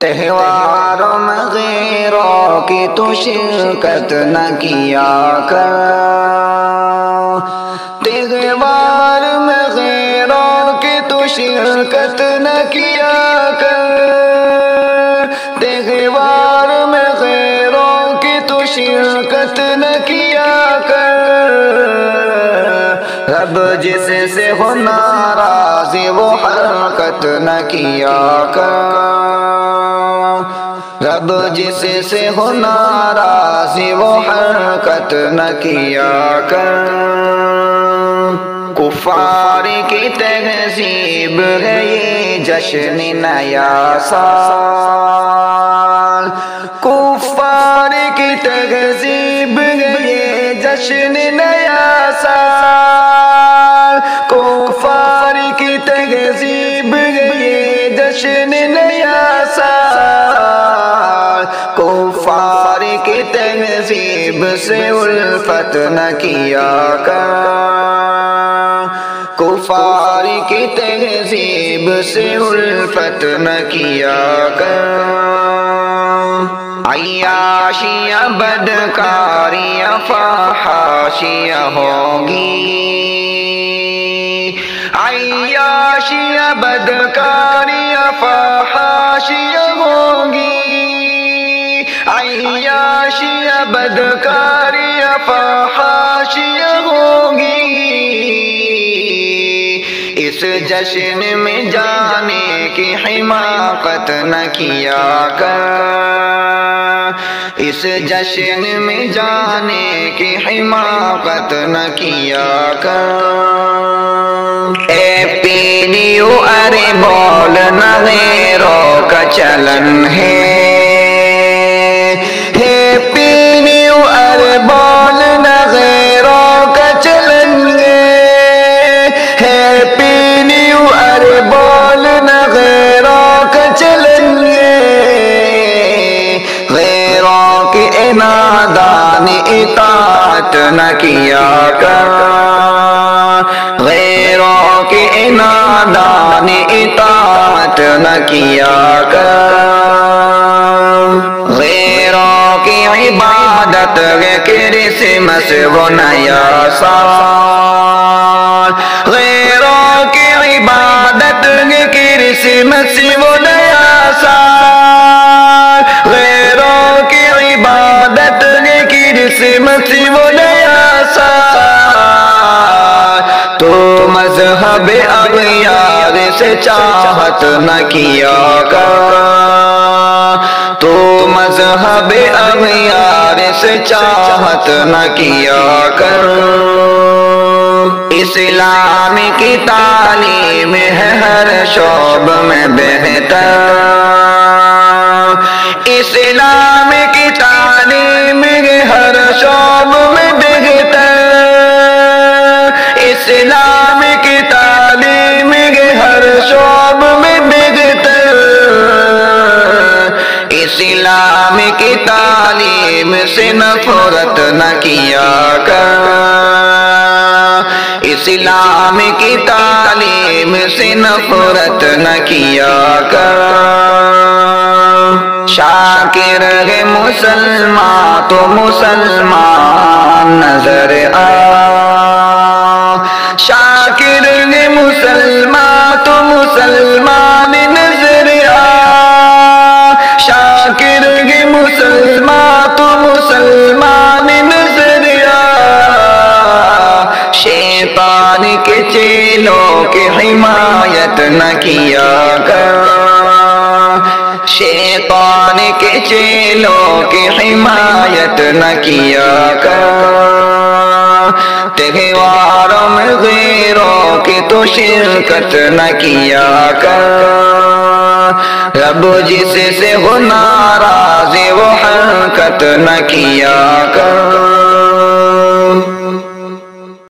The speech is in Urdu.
تہواروں میں غیروں کی تو شرکت نہ کیا کر، تہوار میں غیروں کی تو شرکت نہ کیا کر، تہوار میں غیروں کی تو شرکت نہ کیا کر، رب جس سے ہو ناراض وہ حرکت نہ کیا کر، رب جس سے ہو ناراض وہ حرکت نہ کیا کر۔ کفار کی تہذیب ہے یہ جشن نیا سال، کفار کی تہذیب ہے یہ جشن نیا سال، کفار کی تہذیب ہے یہ جشن نیا سال، کفار کی تہذیب سے الفت نہ کیا کر، کفار کی تہذیب سے الفت نہ کیا کر، عیاشیاں بدکاریاں فحاشیاں ہوگی، عیاشیاں بدکاریاں فحاشیاں ہوگی، عیاشیاں بدکاریاں فحاشیاں ہوگی، اس جشن میں جانے کی حماقت نہ کیا کر، اس جشن میں جانے کی حماقت نہ کیا کر، اے پی نیو ارے بولنا غیروں کا چلن ہے، ہیپی نیو ارے بولنا غیروں کا چلن ہے، ہیپی نیو ارے بولنا غیروں کا چلن ہے، غیروں کی انادان اطاعت نہ کیا کر، غیروں کی انادان اطاعت نہ کیا کر، غیروں کی عبادت ہے کرسمس و نیا سال، غیروں کی عبادت ہے کرسمس و نیا سال، غیروں کی عبادت ہے کرسمس و نیا سال، تو مذہب اغیار سے چاہت نہ کیا کر، تو مذہب اغیار سے چاہت نہ کیا کر، اسلام کی تعلیم ہے ہر شعب میں بہتر، اسلام کی تعلیم ہے ہر شعب میں بہتر، اسلام کی تعلیم ہے ہر شعب میں بہتر، اسلام کی تعلیم سے نفرت نہ کیا کر، اسلام کی تعلیم سے نفرت نہ کیا کر، شاکر ہے مسلمان تو مسلمان نظر آ، شاکر ہے مسلمان تو مسلمان نظر آ، شاکر ہے مسلمان تو مسلمان نظر آ، شیطان کے چیلوں کی حمایت نہ کیا کر، شیطان کے چیلوں کی حمایت نہ کیا کر، تہواروں میں غیروں کی تو شرکت نہ کیا کر، رب جس سے ہو ناراض وہ حرکت نہ کیا کر۔